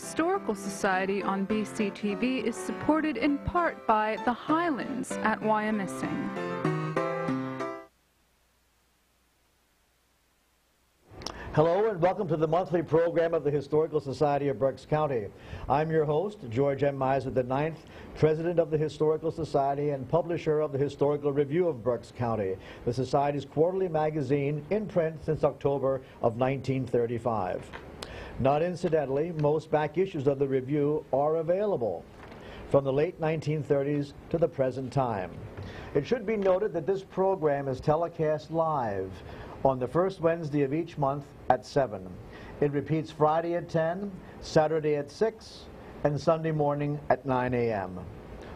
Historical Society on BC-TV is supported in part by the Highlands at Wyomissing. Hello and welcome to the monthly program of the Historical Society of Berks County. I'm your host, George M. Miser IX, President of the Historical Society and publisher of the Historical Review of Berks County, the Society's quarterly magazine in print since October of 1935. Not incidentally, most back issues of the review are available from the late 1930s to the present time. It should be noted that this program is telecast live on the first Wednesday of each month at 7. It repeats Friday at 10, Saturday at 6, and Sunday morning at 9 a.m.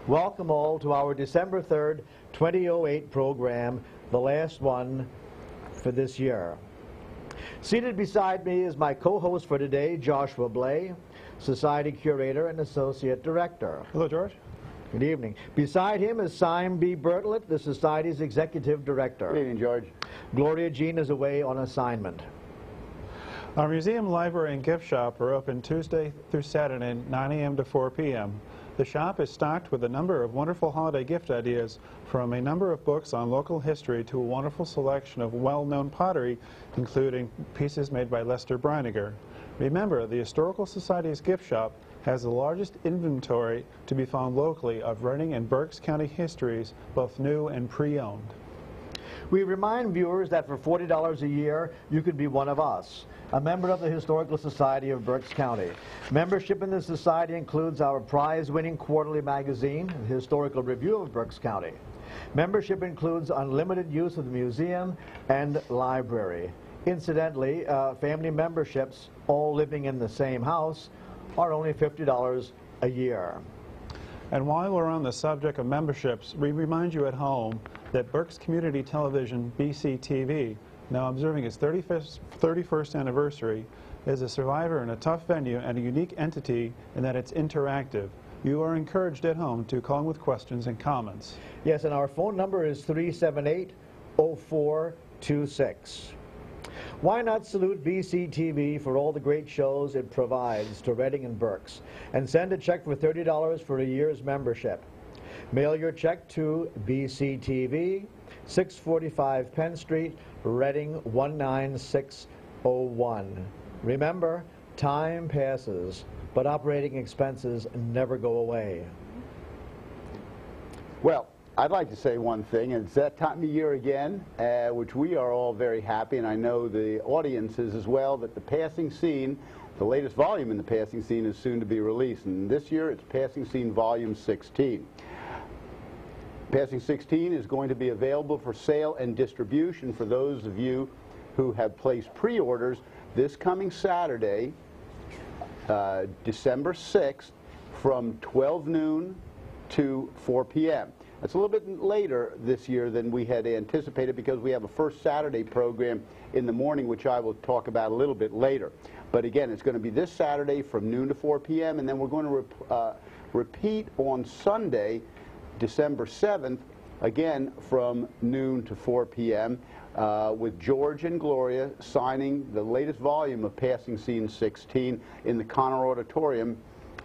Welcome all to our December 3rd, 2008 program, the last one for this year. Seated beside me is my co-host for today, Joshua Blay, Society Curator and Associate Director. Hello, George. Good evening. Beside him is Sime B. Bertlett, the Society's Executive Director. Good evening, George. Gloria Jean is away on assignment. Our museum, library, and gift shop are open Tuesday through Saturday, 9 a.m. to 4 p.m. The shop is stocked with a number of wonderful holiday gift ideas, from a number of books on local history to a wonderful selection of well-known pottery, including pieces made by Lester Breiniger. Remember, the Historical Society's gift shop has the largest inventory to be found locally of Reading and Berks County histories, both new and pre-owned. We remind viewers that for $40 a year, you could be one of us, a member of the Historical Society of Berks County. Membership in the Society includes our prize-winning quarterly magazine, the Historical Review of Berks County. Membership includes unlimited use of the museum and library. Incidentally, family memberships, all living in the same house, are only $50 a year. And while we're on the subject of memberships, we remind you at home that Berks Community Television, BC-TV, now observing its 31st anniversary, is a survivor in a tough venue and a unique entity in that it's interactive. You are encouraged at home to call in with questions and comments. Yes, and our phone number is 378-0426. Why not salute BC-TV for all the great shows it provides to Reading and Berks, and send a check for $30 for a year's membership. Mail your check to BC-TV, 645 Penn Street, Reading 19601. Remember, time passes, but operating expenses never go away. Well, I'd like to say one thing, and it's that time of year again, which we are all very happy, and I know the audience is as well, that the Passing Scene, the latest volume in the Passing Scene, is soon to be released. And this year it's Passing Scene Volume 16. Passing 16 is going to be available for sale and distribution for those of you who have placed pre-orders this coming Saturday, December 6th, from 12 noon to 4 p.m. It's a little bit later this year than we had anticipated because we have a first Saturday program in the morning, which I will talk about a little bit later. But again, it's going to be this Saturday from noon to 4 p.m. and then we're going to repeat on Sunday, December 7th, again from noon to 4 p.m. With George and Gloria signing the latest volume of Passing Scene 16 in the Connor Auditorium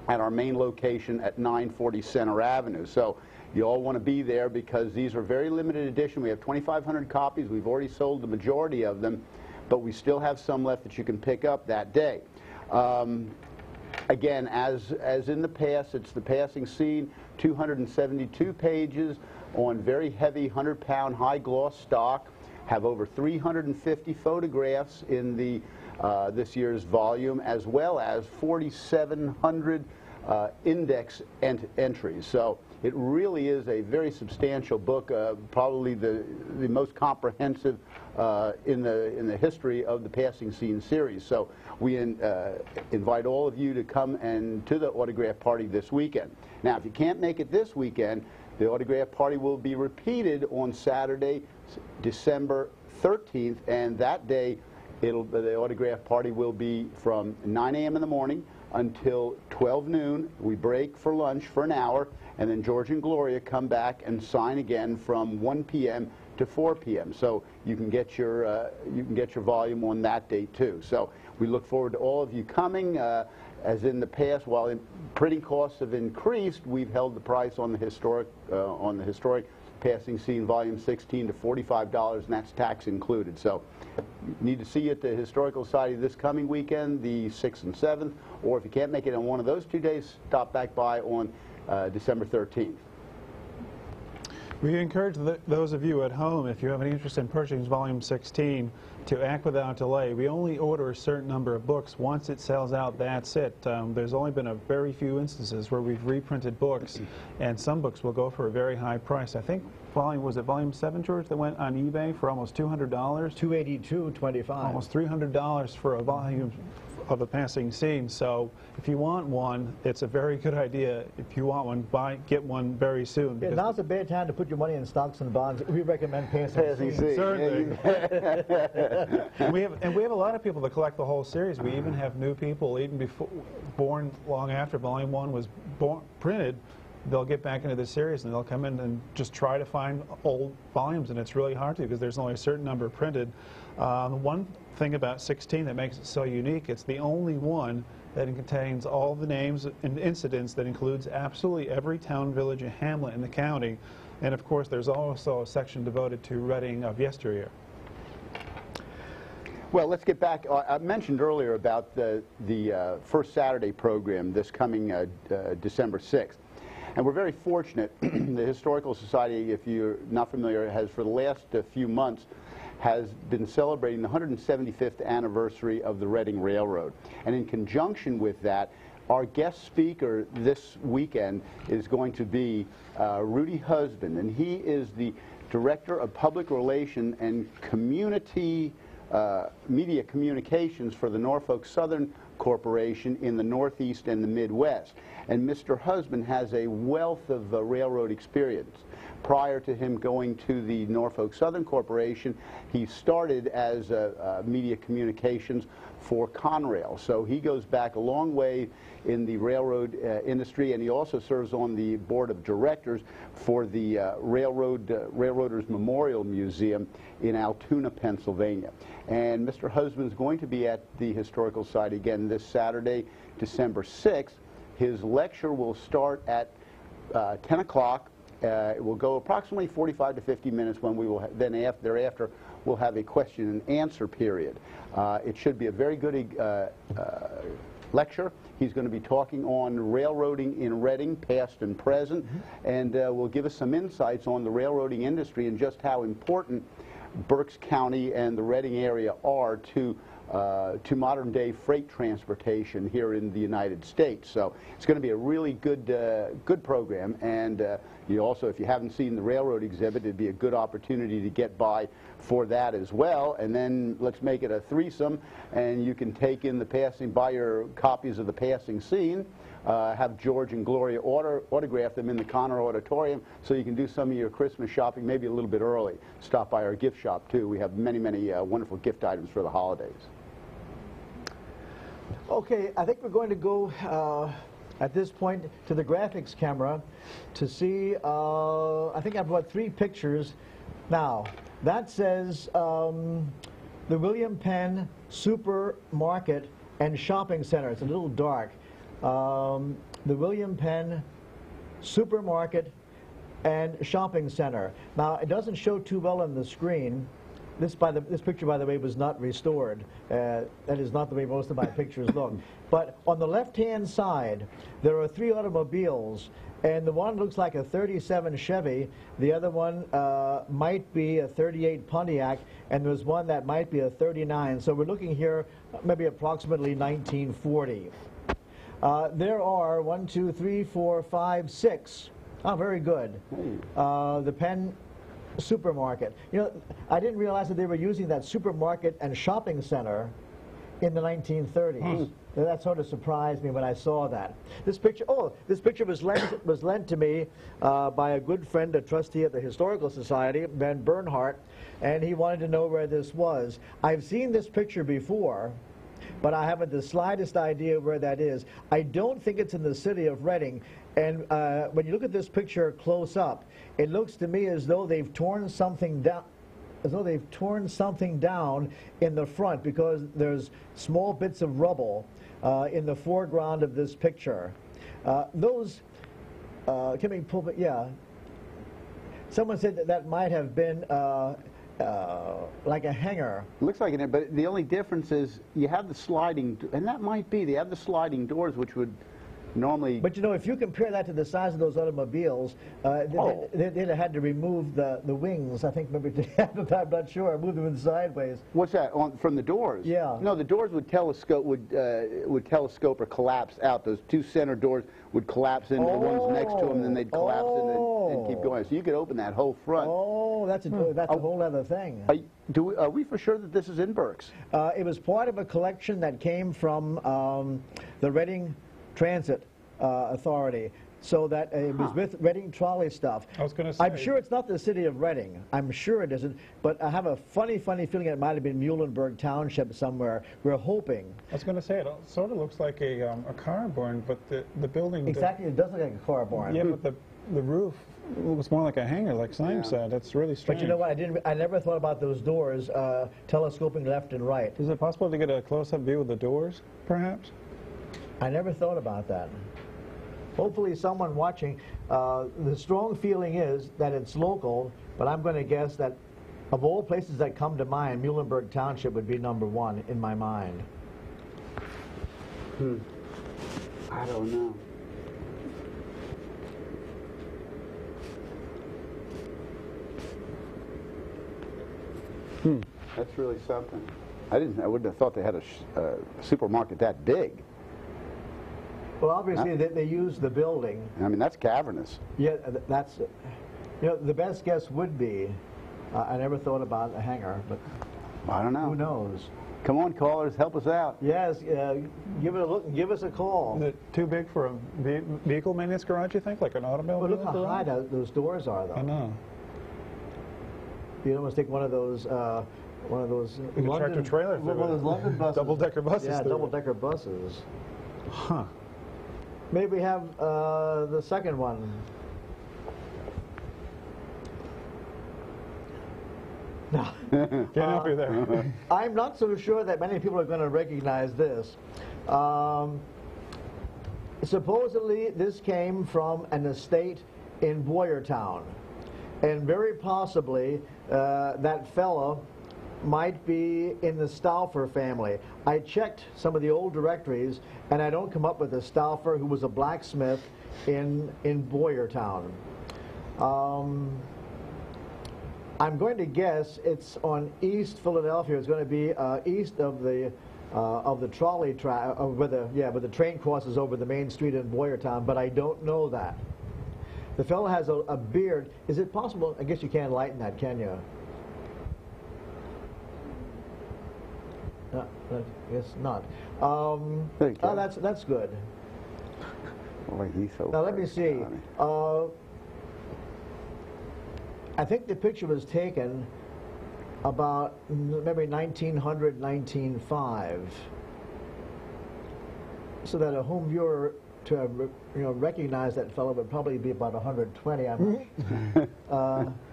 at our main location at 940 Center Avenue. So you all want to be there because these are very limited edition. We have 2,500 copies. We've already sold the majority of them, but we still have some left that you can pick up that day. Again, as in the past, it's the Passing Scene, 272 pages on very heavy 100-pound high-gloss stock, have over 350 photographs in the this year's volume, as well as 4,700 index entries. So it really is a very substantial book, probably the most comprehensive in the history of the Passing Scene series. So we invite all of you to come and to the autograph party this weekend. Now, if you can't make it this weekend, the autograph party will be repeated on Saturday, December 13th, and that day the autograph party will be from 9 a.m. in the morning until 12 noon. We break for lunch for an hour, and then George and Gloria come back and sign again from 1 p.m. to 4 p.m. So you can get your volume on that date too. So we look forward to all of you coming. as in the past, while printing costs have increased, we've held the price on the historic Passing Scene Volume 16 to $45, and that's tax included. So you need to see you at the Historical Society this coming weekend, the 6th and 7th, or if you can't make it on one of those 2 days, stop back by on December 13th. We encourage those of you at home, if you have any interest in purchasing Volume 16, to act without delay. We only order a certain number of books. Once it sells out, that's it. There's only been a very few instances where we've reprinted books, and some books will go for a very high price. I think was it Volume 7, George, that went on eBay for almost $200? $282.25. Almost $300 for a volume of the Passing Scene. So if you want one, it's a very good idea. If you want one, get one very soon. Yeah, now's a bad time to put your money in stocks and bonds. We recommend Passing Scene. Certainly. and we have a lot of people that collect the whole series. We even have new people, even born long after Volume 1 was printed. They'll get back into the series and they'll come in and just try to find old volumes, and it's really hard to because there's only a certain number printed. One thing about 16 that makes it so unique, it's the only one that contains all the names and incidents that includes absolutely every town, village, and hamlet in the county. And of course, there's also a section devoted to Reading of yesteryear. Well, let's get back. I mentioned earlier about the first Saturday program this coming December 6th. And we're very fortunate. The Historical Society, if you're not familiar, has for the last few months has been celebrating the 175th anniversary of the Reading Railroad. And in conjunction with that, our guest speaker this weekend is going to be Rudy Husband, and he is the Director of Public Relations and Community Media Communications for the Norfolk Southern Corporation in the Northeast and the Midwest. And Mr. Husband has a wealth of railroad experience. Prior to him going to the Norfolk Southern Corporation, he started as media communications for Conrail. So he goes back a long way in the railroad industry, and he also serves on the board of directors for the Railroaders Memorial Museum in Altoona, Pennsylvania. And Mr. Husband is going to be at the Historical Society again this Saturday, December 6th. His lecture will start at 10 o'clock. It will go approximately 45 to 50 minutes when we will then thereafter we'll have a question and answer period. It should be a very good lecture. He's going to be talking on railroading in Reading, past and present, and will give us some insights on the railroading industry and just how important Berks County and the Reading area are to modern-day freight transportation here in the United States. So it's going to be a really good program, and you also, if you haven't seen the railroad exhibit, it'd be a good opportunity to get by for that as well. And then let's make it a threesome, and you can take in buy your copies of the Passing Scene, have George and Gloria autograph them in the Connor Auditorium, so you can do some of your Christmas shopping maybe a little bit early. Stop by our gift shop too. We have many wonderful gift items for the holidays. Okay, I think we're going to go at this point to the graphics camera to see, I think I've brought 3 pictures. Now, that says the William Penn Supermarket and Shopping Center. It's a little dark. The William Penn Supermarket and Shopping Center. Now, it doesn't show too well on the screen. This picture, by the way, was not restored. That is not the way most of my pictures look. But on the left-hand side, there are 3 automobiles, and the one looks like a 37 Chevy. The other one might be a 38 Pontiac, and there's one that might be a 39. So we're looking here maybe approximately 1940. There are 1, 2, 3, 4, 5, 6. Oh, very good. The Penn Supermarket. You know, I didn't realize that they were using that supermarket and shopping center in the 1930s. That sort of surprised me when I saw that. This picture was lent to me by a good friend, a trustee at the Historical Society, Ben Bernhardt, and he wanted to know where this was. I've seen this picture before, but I haven't the slightest idea where that is. I don't think it's in the city of Reading. And when you look at this picture close up, it looks to me as though they've torn something down. as though they've torn something down in the front, because there's small bits of rubble in the foreground of this picture. Yeah. Someone said that that might have been like a hanger. Looks like it, but the only difference is you have the sliding, and that might be, they have the sliding doors, which would normally... But you know, if you compare that to the size of those automobiles, they'd have had to remove the wings, I think, maybe I'm not sure, move them sideways. What's that, from the doors? Yeah. No, the doors would telescope or collapse out. Those two center doors would collapse into the ones next to them, then they'd collapse and keep going. So you could open that whole front. Oh, that's a whole other thing. Are we for sure that this is in Berks? It was part of a collection that came from the Reading Transit Authority, so that it was with Reading trolley stuff. I was going to say, I'm sure it's not the city of Reading. I'm sure it isn't, but I have a funny feeling it might have been Muhlenberg Township somewhere. We're hoping. I was going to say, it sort of looks like a car barn, but the building... Exactly, it does look like a car barn. Yeah, but the roof looks more like a hangar, like Simon said. That's really strange. But you know what? I never thought about those doors telescoping left and right. Is it possible to get a close-up view of the doors, perhaps? I never thought about that. Hopefully someone watching, the strong feeling is that it's local, but I'm going to guess that of all places that come to mind, Muhlenberg Township would be #1 in my mind. I don't know. That's really something. I wouldn't have thought they had a supermarket that big. Well, obviously they use the building. I mean, that's cavernous. Yeah, that's it. You know, the best guess would be, I never thought about a hangar, but I don't know. Who knows? Come on, callers, help us out. Yes, give it a look and give us a call. Is it too big for a vehicle maintenance garage, you think? Like an automobile But look how garage? high those doors are, though. I know. You almost take one of those tractor trailer one of those London buses. Double-decker buses. Yeah, through it. double-decker buses. Huh. Maybe we have the second one. No. Can't help you there. I'm not so sure that many people are going to recognize this. Supposedly, this came from an estate in Boyertown. And very possibly, that fellow might be in the Stauffer family. I checked some of the old directories, and I don't come up with a Stauffer who was a blacksmith in Boyertown. I'm going to guess it's on East Philadelphia. It's going to be east of the trolley track, where the train crosses over the main street in Boyertown, but I don't know that. The fellow has a beard. Is it possible? I guess you can't lighten that, can you? No, I guess not. That's good. Boy, he's so Now let me see. I think the picture was taken about maybe 1900, 1905, so that a home viewer to recognize that fellow would probably be about 120.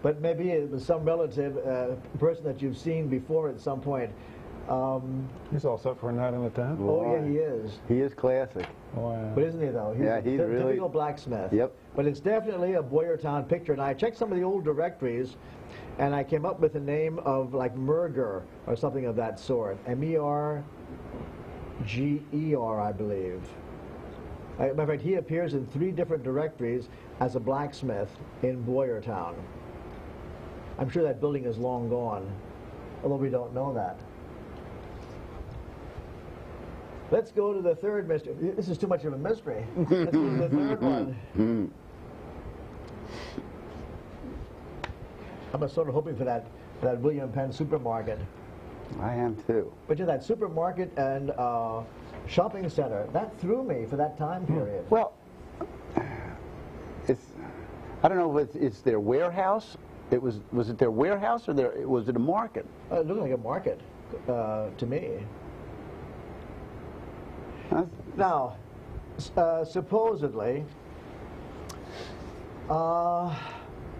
But maybe it was some relative, person that you've seen before at some point. He's all set for a night in the tent. Oh yeah, he is. He is classic. Oh, yeah. But isn't he though? He's really typical blacksmith. Yep. But it's definitely a Boyertown picture, and I checked some of the old directories, and I came up with the name of like Merger or something of that sort. M-E-R-G-E-R, I believe. Matter of fact, he appears in 3 different directories as a blacksmith in Boyertown. I'm sure that building is long gone, although we don't know that. Let's go to the third mystery. This is too much of a mystery. Let's go to the third one. I'm sort of hoping for that William Penn supermarket. I am too. But that supermarket and shopping center, that threw me for that time period. Well, I don't know if it's their warehouse. Was it their warehouse or was it a market? It looked like a market to me. Now, supposedly,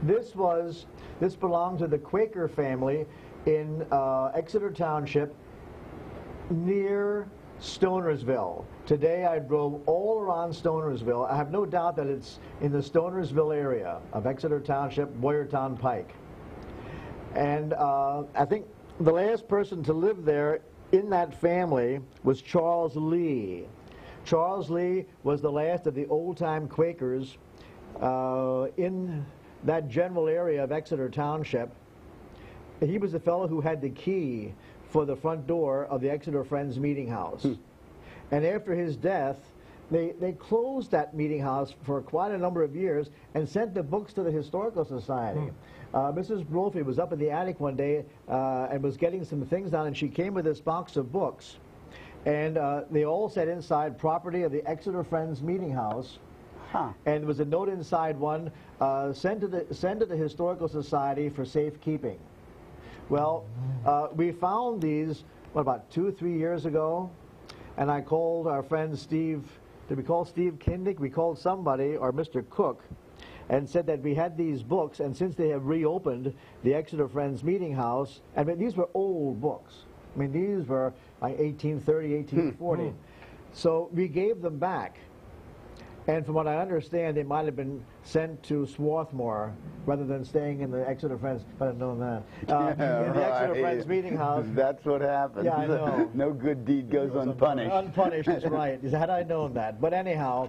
this was This belonged to the Quaker family in Exeter Township near Stonersville. Today I drove all around Stonersville. I have no doubt that it's in the Stonersville area of Exeter Township, Boyertown Pike. And I think the last person to live there in that family was Charles Lee. Charles Lee was the last of the old-time Quakers in that general area of Exeter Township. He was the fellow who had the key for the front door of the Exeter Friends Meeting House. And after his death, they closed that meeting house for quite a number of years and sent the books to the Historical Society. Mrs. Brophy was up in the attic one day and was getting some things down, and she came with this box of books. And they all said inside, property of the Exeter Friends Meeting House. And there was a note inside one, send to the Historical Society for safekeeping. Well, we found these, what, about 2 or 3 years ago, and I called our friend Steve. Did we call Steve Kindick? We called somebody, or Mr. Cook, and said that we had these books, and since they have reopened the Exeter Friends Meeting House, I mean, these were old books. I mean, these were like 1830, 1840. So we gave them back. And from what I understand, they might have been sent to Swarthmore rather than staying in the Exeter Friends. If I'd known that. In the Exeter Friends Meeting House. That's what happens. Yeah, I know. No good deed goes unpunished. Unpunished is right. Had I known that. But anyhow,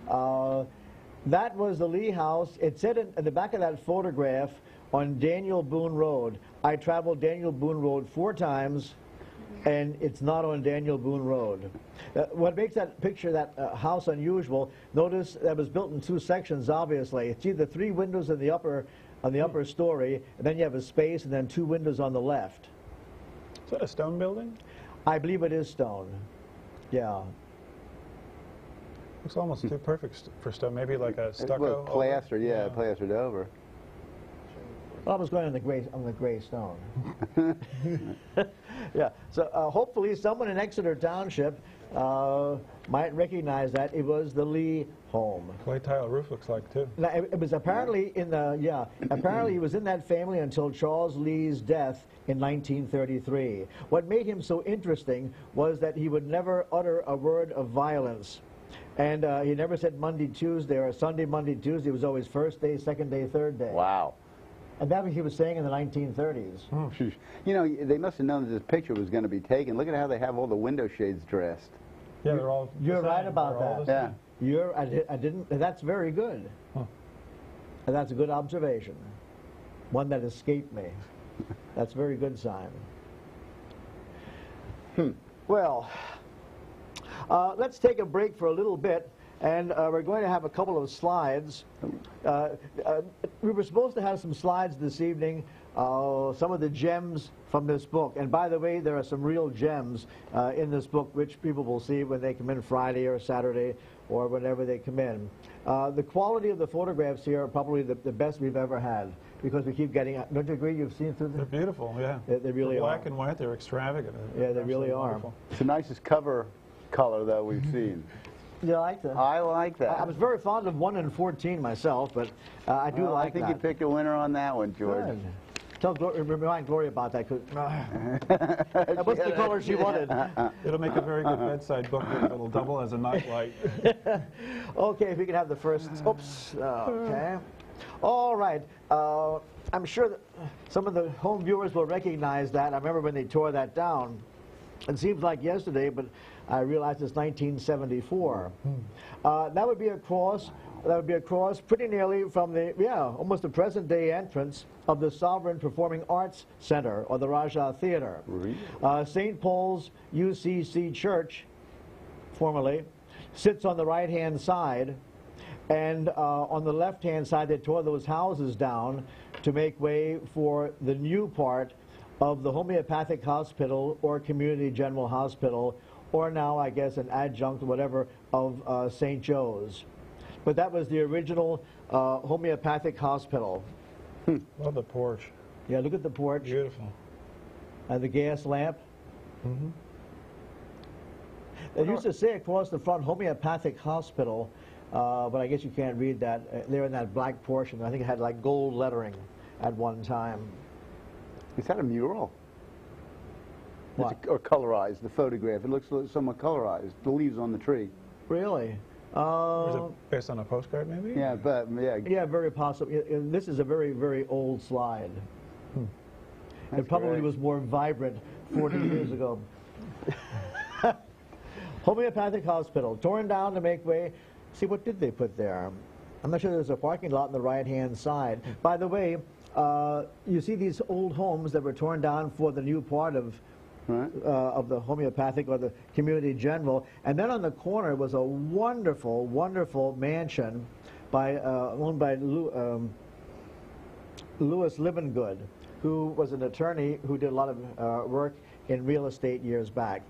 that was the Lee house. It said in the back of that photograph on Daniel Boone Road. I traveled Daniel Boone Road 4 times, and it's not on Daniel Boone Road. What makes that picture, that house, unusual, notice that was built in 2 sections, obviously. It's either 3 windows in the upper, on the upper story, and then you have a space, and then 2 windows on the left. Is that a stone building? I believe it is stone. Yeah. Looks almost too perfect for stone. Maybe like a stucco. Well, plastered, yeah, plastered over. Well, I was going on the gray stone. Yeah. So hopefully someone in Exeter Township might recognize that it was the Lee home. Clay tile roof looks like too. Now, it was apparently in the apparently he was in that family until Charles Lee's death in 1933. What made him so interesting was that he would never utter a word of violence. And he never said Monday, Tuesday, or Sunday, Monday, Tuesday. It was always first day, second day, third day. Wow. And that was he was saying in the 1930s. You know, they must have known that this picture was going to be taken. Look at how they have all the window shades dressed. Yeah, they're all. You're right about that. Yeah. I didn't. That's very good. And that's a good observation. One that escaped me. That's a very good sign. Well, let's take a break for a little bit. And we're going to have a couple of slides. We were supposed to have some slides this evening, some of the gems from this book. And by the way, there are some real gems in this book, which people will see when they come in Friday or Saturday or whenever they come in. The quality of the photographs here are probably the best we've ever had, because we keep getting, don't you agree? You've seen through them? They're beautiful, yeah. They really are. Black and white, they're extravagant. Yeah, they really are. Wonderful. It's the nicest cover color, though, we've seen. You like that? I like that. I was very fond of 1 and 14 myself, but I do like that. I think you picked a winner on that one, George. Good. Remind Gloria about that. What's the color she wanted? It'll make a very good bedside book. It'll double as a nightlight. Okay, if we can have the first. Oops. Okay. All right. I'm sure that some of the home viewers will recognize that. I remember when they tore that down. It seems like yesterday, but I realized it's 1974. That would be a cross. That would be a cross pretty nearly from the, almost the present-day entrance of the Sovereign Performing Arts Center, or the Raja Theater. Really? St. Paul's UCC Church, formerly, sits on the right-hand side, and on the left-hand side they tore those houses down to make way for the new part of the homeopathic hospital or community general hospital, or now I guess an adjunct, whatever, of St. Joe's. But that was the original homeopathic hospital. Love the porch. Yeah, look at the porch. Beautiful. And the gas lamp. They used to say across the front, homeopathic hospital, but I guess you can't read that. They're in that black portion. I think it had like gold lettering. at one time. Is that a mural? What? Or colorized, the photograph. It looks somewhat colorized, the leaves on the tree. Really? Is it based on a postcard, maybe? Yeah, but, yeah. Yeah, very possible. This is a very, very old slide. It probably great. was more vibrant 40 years ago. Homeopathic Hospital, torn down to make way. See, what did they put there? I'm not sure there's a parking lot on the right-hand side. By the way, you see these old homes that were torn down for the new part of the homeopathic or the community general. And then on the corner was a wonderful, wonderful mansion owned by Louis Livengood, who was an attorney who did a lot of work in real estate years back.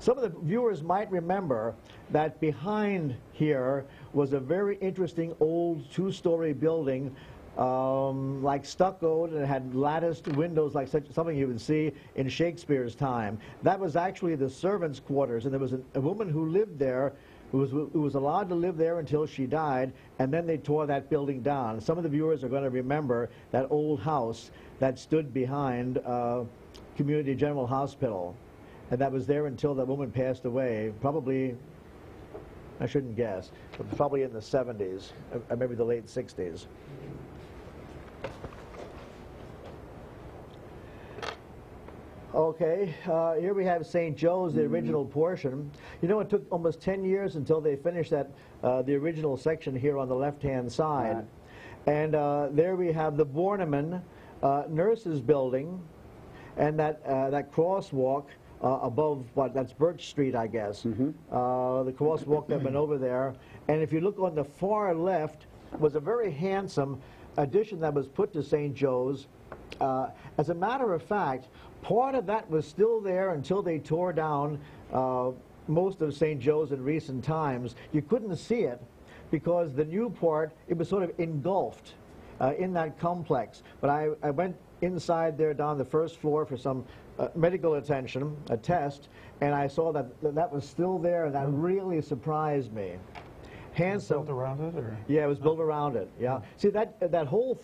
Some of the viewers might remember that behind here was a very interesting old two-story building, like stuccoed, and it had latticed windows like something you would see in Shakespeare's time. That was actually the servants' quarters, and there was a woman who lived there who was allowed to live there until she died, and then they tore that building down. Some of the viewers are going to remember that old house that stood behind Community General Hospital. And that was there until that woman passed away, probably, I shouldn't guess, but probably in the 70s, or maybe the late 60s. Okay, here we have St. Joe's, the original portion. You know, it took almost 10 years until they finished that, the original section here on the left-hand side. And there we have the Borneman Nurses Building, and that crosswalk above, that's Birch Street, I guess. The crosswalk that went over there. And if you look on the far left, was a very handsome addition that was put to St. Joe's. As a matter of fact, part of that was still there until they tore down most of St. Joe's in recent times. You couldn't see it because the new part, it was sort of engulfed in that complex. But I went inside there down the first floor for some medical attention, a test, and I saw that that was still there, and that really surprised me. Handsome. Built around it, or? Yeah, it was built around it. Yeah. See, that whole,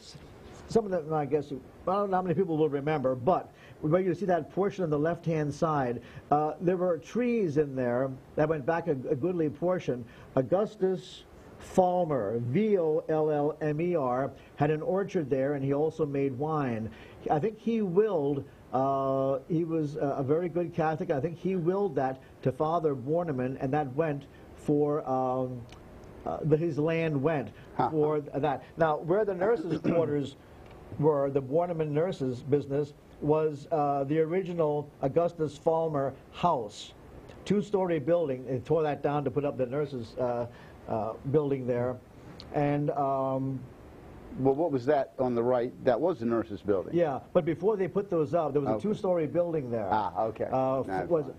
some of them, I guess, I don't know how many people will remember, but where you see that portion on the left-hand side, there were trees in there that went back a goodly portion. Augustus Vollmer, V-O-L-L-M-E-R, had an orchard there, and he also made wine. I think he willed, he was a very good Catholic. I think he willed that to Father Borneman, and that went for, his land went for that. Now, where the nurses' quarters were, the Borneman nurses' business, was the original Augustus Vollmer house, two-story building. They tore that down to put up the nurses' building there. And well, what was that on the right? That was the nurses' building. yeah, but before they put those up, there was a two-story building there. Okay. Was it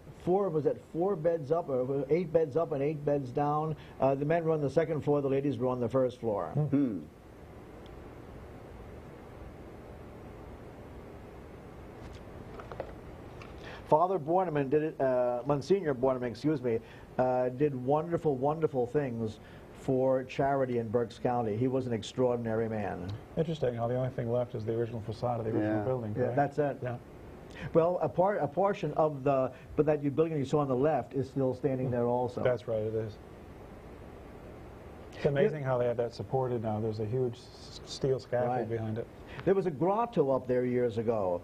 4 beds up, or 8 beds up and 8 beds down? The men were on the second floor, the ladies were on the first floor. Father Borneman did it, Monsignor Borneman, excuse me, did wonderful, wonderful things for charity in Berks County. He was an extraordinary man. Interesting how the only thing left is the original facade of the original building. Yeah, right? that's it. Yeah. Well, a portion of the, but that building you saw on the left is still standing there also. That's right, it is. It's amazing how they have that supported now. There's a huge steel scaffold behind it. There was a grotto up there years ago.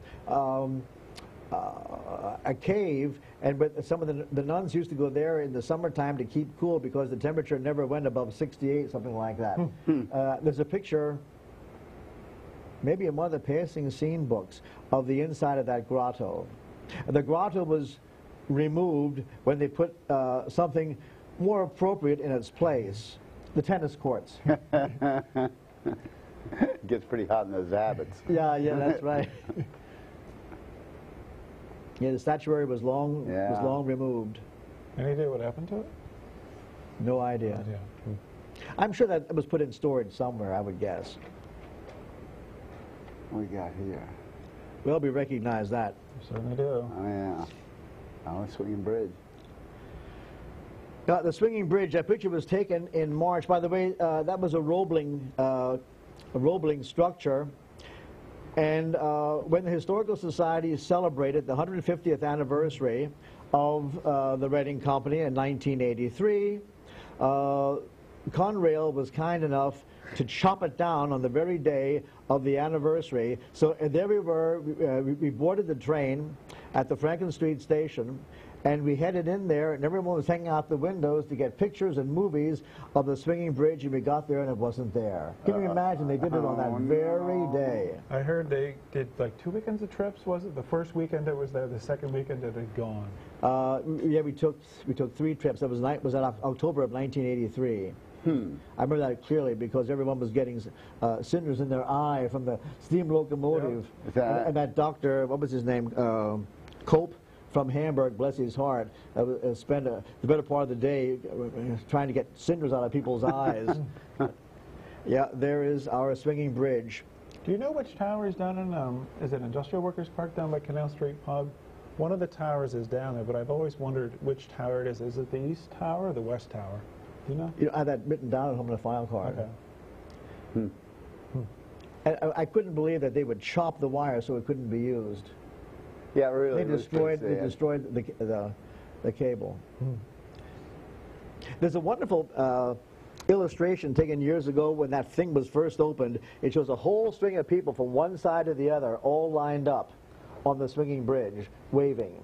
A cave, but some of the nuns used to go there in the summertime to keep cool because the temperature never went above 68, something like that. There's a picture, maybe in one of the passing scene books, of the inside of that grotto. The grotto was removed when they put something more appropriate in its place, the tennis courts. It gets pretty hot in those abbots. Yeah, that's right. Yeah, the statuary was long removed. Any idea what happened to it? No idea. I'm sure that it was put in storage somewhere, I would guess. What we got here? Well, we recognize that. Certainly do. Oh, yeah. Oh, the swinging bridge. The swinging bridge, that picture was taken in March. By the way, that was a Roebling structure. And when the Historical Society celebrated the 150th anniversary of the Reading Company in 1983, Conrail was kind enough to chop it down on the very day of the anniversary. So there we were, we boarded the train at the Franklin Street station, and we headed in there, and everyone was hanging out the windows to get pictures and movies of the swinging bridge, and we got there and it wasn't there. Can you imagine? They did it on that very day. I heard they did like 2 weekends of trips, was it? The first weekend it was there, the second weekend it had gone. Yeah, we took 3 trips. That was in October of 1983. I remember that clearly because everyone was getting cinders in their eye from the steam locomotive. Yep. And that doctor, what was his name, Cope from Hamburg, bless his heart, spent the better part of the day trying to get cinders out of people's eyes. Yeah, there is our swinging bridge. Do you know which tower is down in, is it Industrial Workers Park down by Canal Street Pub? One of the towers is down there, but I've always wondered which tower it is. Is it the East Tower or the West Tower? Do you know? I have that written down at home in a file card. Okay. And I couldn't believe that they would chop the wire so it couldn't be used. Yeah, really. They destroyed the cable. There's a wonderful illustration taken years ago when that thing was first opened. It shows a whole string of people from one side to the other, all lined up on the swinging bridge, waving.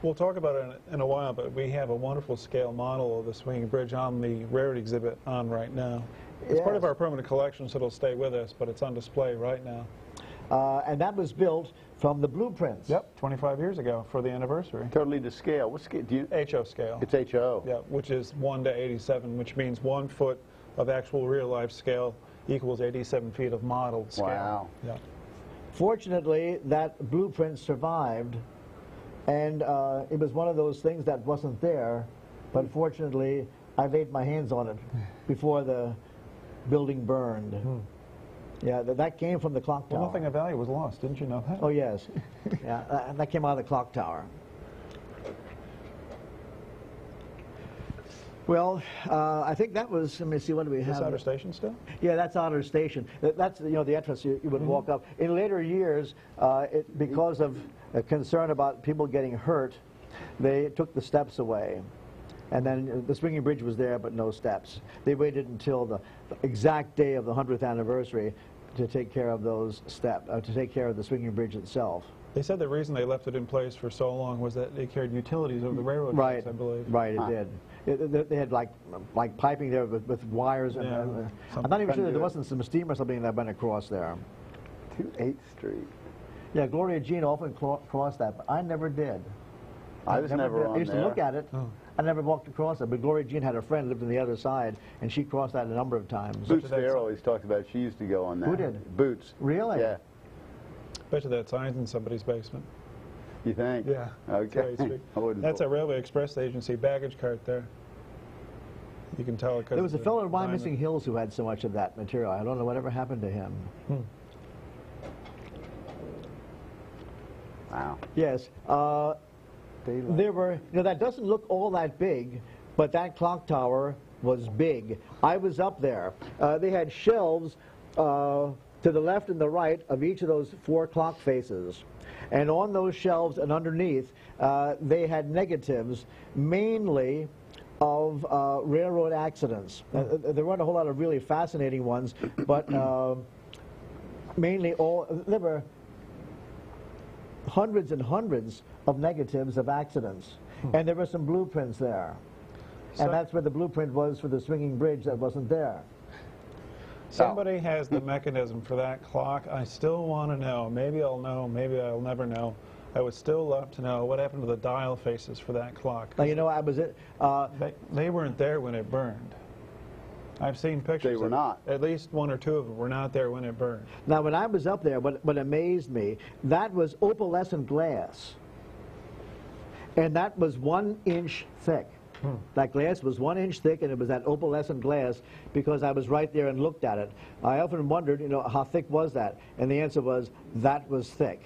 We'll talk about it in a while, but we have a wonderful scale model of the swinging bridge on the rarity exhibit on right now. It's part of our permanent collection, so it'll stay with us, but it's on display right now. And that was built from the blueprints. Yep, 25 years ago for the anniversary. Totally to scale. What scale? HO scale. It's HO. Yeah, which is 1 to 87, which means 1 foot of actual real-life scale equals 87 feet of modeled scale. Wow. Yeah. Fortunately, that blueprint survived, and it was one of those things that wasn't there, but fortunately, I laid my hands on it before the building burned. Yeah, that came from the clock tower. Well, nothing of value was lost, didn't you know that? Oh, yes. Yeah, that came out of the clock tower. Well, I think that was, let me see, what do we have? Is this Outer Station still? Yeah, that's Outer Station. That's, the entrance you would walk up. In later years, because of concern about people getting hurt, they took the steps away. And then the swinging bridge was there, but no steps. They waited until the exact day of the 100th anniversary to take care of those steps, to take care of the swinging bridge itself. They said the reason they left it in place for so long was that they carried utilities over the railroad tracks, I believe. Right, it did. They had like piping there with wires. Yeah, and I'm not even sure that there wasn't some steam or something that went across there. To 8th Street. Yeah, Gloria Jean often crossed that, but I never did. I was never on there. I used to look at it. I never walked across it, but Gloria Jean had a friend who lived on the other side, and she crossed that a number of times. Boots there always talked about she used to go on that. Who did? Boots. Really? Yeah. Bet you that sign's in somebody's basement. You think? Yeah. Okay. That's a Railway Express agency baggage cart there. You can tell it. There was a fellow in Wyoming Hills who had so much of that material. I don't know whatever happened to him. Wow. Yes. There were, that doesn't look all that big, but that clock tower was big. I was up there. They had shelves to the left and the right of each of those 4 clock faces. And on those shelves and underneath, they had negatives, mainly of railroad accidents. There weren't a whole lot of really fascinating ones, but mainly there were hundreds and hundreds of negatives of accidents. And there were some blueprints there. And that's where the blueprint was for the swinging bridge that wasn't there. Somebody has the mechanism for that clock. I still want to know. Maybe I'll know. Maybe I'll never know. I would still love to know what happened to the dial faces for that clock. Now, I was they weren't there when it burned. I've seen pictures. They were not. At least 1 or 2 of them were not there when it burned. Now, when I was up there, what amazed me, that was opalescent glass. And that was 1 inch thick. That glass was 1 inch thick, and it was that opalescent glass because I was right there and looked at it. I often wondered, how thick was that? And the answer was, that was thick.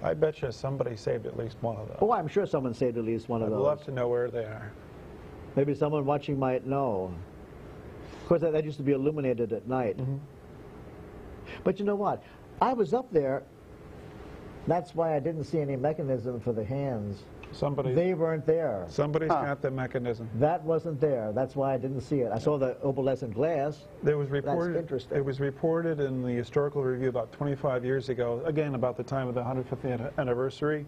I bet you somebody saved at least one of those. Oh, I'm sure someone saved at least one of those. I'd love to know where they are. Maybe someone watching might know. Of course, that used to be illuminated at night. But you know what? I was up there. That's why I didn't see any mechanism for the hands. They weren't there. Somebody's got the mechanism. That wasn't there. That's why I didn't see it. I saw the opalescent glass. There was reported, That's interesting. It was reported in the Historical Review about 25 years ago, again about the time of the 150th anniversary,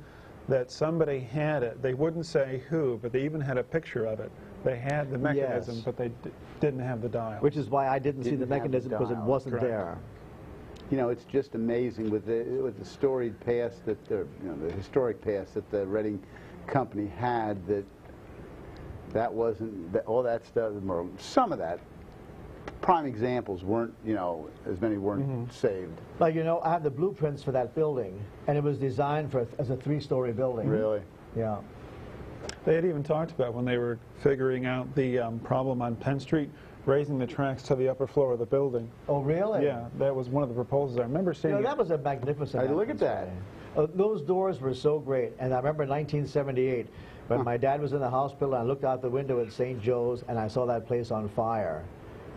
that somebody had it. They wouldn't say who, but they even had a picture of it. They had the mechanism, Yes. but they didn't have the dial. Which is why I didn't see the mechanism, because it wasn't Correct. there. You know, it's just amazing with the storied past that the historic past that the Reading company had, that wasn't all that stuff. Some of that prime examples weren't, as many weren't saved. Like, I have the blueprints for that building, and it was designed as a 3-story building. Really? Yeah. They had even talked about, when they were figuring out the problem on Penn Street, raising the tracks to the upper floor of the building. Oh, really? Yeah, that was one of the proposals. I remember seeing that was a magnificent Hey, look at that. Those doors were so great. And I remember in 1978, when my dad was in the hospital, I looked out the window at St. Joe's, and I saw that place on fire.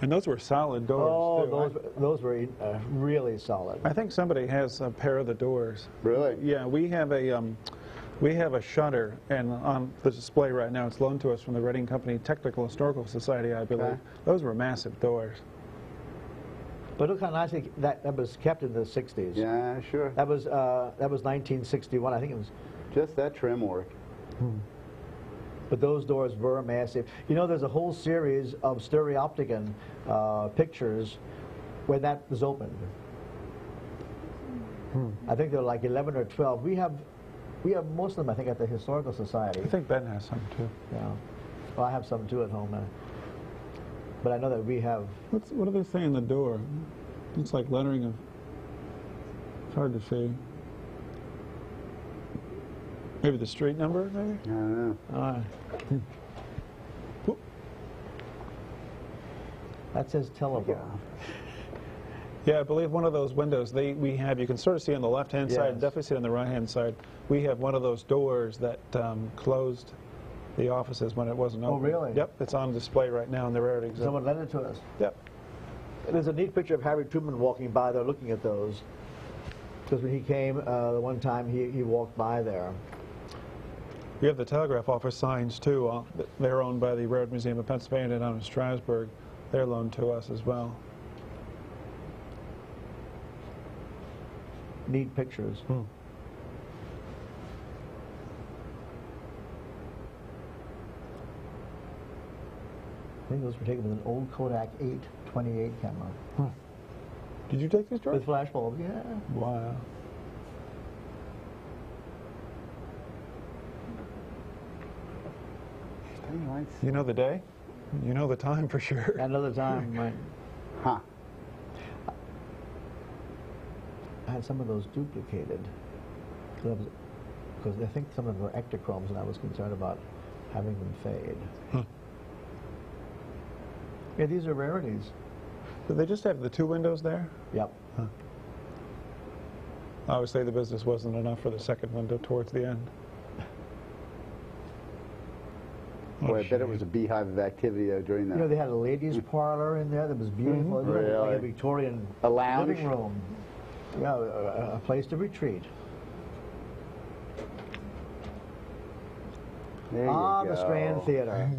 And those were solid doors, too. Those were really solid. I think somebody has a pair of the doors. Really? Yeah, we have a shutter, and on the display right now, it's loaned to us from the Reading Company Technical Historical Society, I believe. Okay. Those were massive doors. But look how nicely that was kept in the 60s. Yeah, sure. That was 1961. I think it was. Just that trim work. But those doors were massive. There's a whole series of stereopticon pictures when that was opened. I think there were like 11 or 12. We have most of them, I think, at the Historical Society. I think Ben has some, too. Yeah. Well, I have some, too, at home. But I know that we have... What do they say in the door? It's like lettering of... It's hard to see. Maybe the street number, maybe? I don't know. That says telephone. Yeah, I believe one of those windows we have, you can sort of see on the left-hand side, definitely see it on the right-hand side. We have one of those doors that closed the offices when it wasn't open. Oh, really? Yep, it's on display right now in the rarity exhibit. Someone lent it to us. Yep. There's a neat picture of Harry Truman walking by there looking at those. Because when he came, the one time he walked by there. We have the telegraph office signs, too. They're owned by the Railroad Museum of Pennsylvania down in Strasburg. They're loaned to us as well. Neat pictures. I think those were taken with an old Kodak 828 camera. Did you take these, George? With flash bulbs, yeah. Wow. You know the day? You know the time for sure. Another time, right. Huh. I had some of those duplicated. Because I think some of them were ectochromes, and I was concerned about having them fade. Huh. Yeah, these are rarities. Did they just have the 2 windows there? Yep. Huh. Obviously the business wasn't enough for the second window towards the end. Boy, I bet it was a beehive of activity though during that. They had a ladies' parlor in there that was beautiful. It was like a Victorian living room. Yeah, a place to retreat. There you go. The Strand Theater.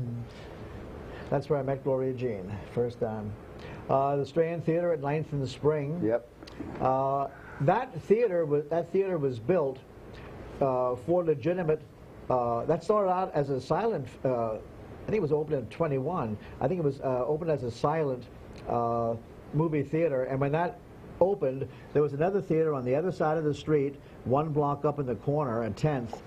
That's where I met Gloria Jean, first time. The Strand Theater at 9th and Spring. Yep. That theater was built for legitimate. That started out as a silent. I think it was opened in 21. I think it was opened as a silent movie theater. And when that opened, there was another theater on the other side of the street, 1 block up in the corner at 10th,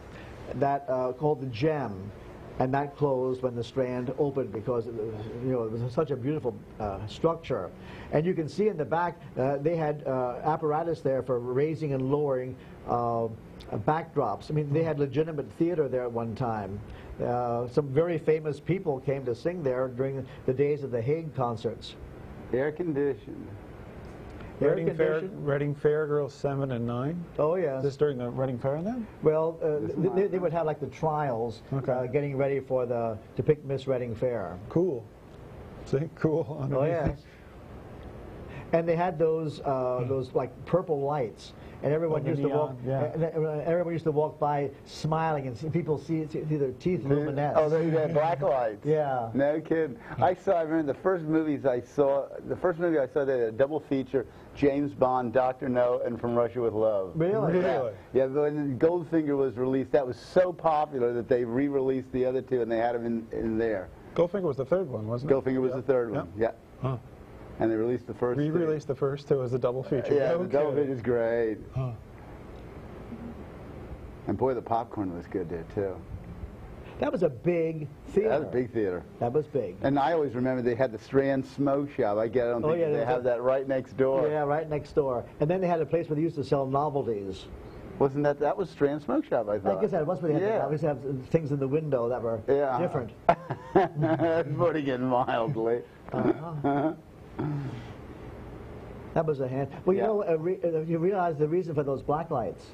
that called the Gem. And that closed when the Strand opened because it was such a beautiful structure. And you can see in the back they had apparatus there for raising and lowering backdrops. I mean, they had legitimate theater there at one time. Some very famous people came to sing there during the days of the Hague concerts. Air conditioned. Reading Fair Girls 7 and 9? Oh, yes. Is this during the Reading Fair then? Well, they would have like the trials, getting ready for to pick Miss Reading Fair. Cool. See, cool. Oh, yes. And they had those like purple lights, and everyone used to walk. Yeah. And everyone used to walk by smiling, and people see their teeth luminesce. Oh, they had black lights. Yeah. No kidding. I remember the first movie I saw, they had a double feature, James Bond, Dr. No, and From Russia with Love. Really? Yeah, when Goldfinger was released, that was so popular that they re-released the other two, and they had them in there. Goldfinger was the third one, wasn't it? Goldfinger was the third one, yeah. Huh. And they released the first two. Re-released the first two as a double feature. Yeah, No the double kidding. feature's great. Huh. And boy, the popcorn was good there, too. That was a big theater. That was a big theater. That was big. And I always remember they had the Strand Smoke Shop. I don't think they have that right next door. Yeah, right next door. And then they had a place where they used to sell novelties. Wasn't that was Strand Smoke Shop, I thought. I guess that was where they had, they have things in the window that were different. Putting it mildly. That was a hand. Well, you know, you realize the reason for those black lights.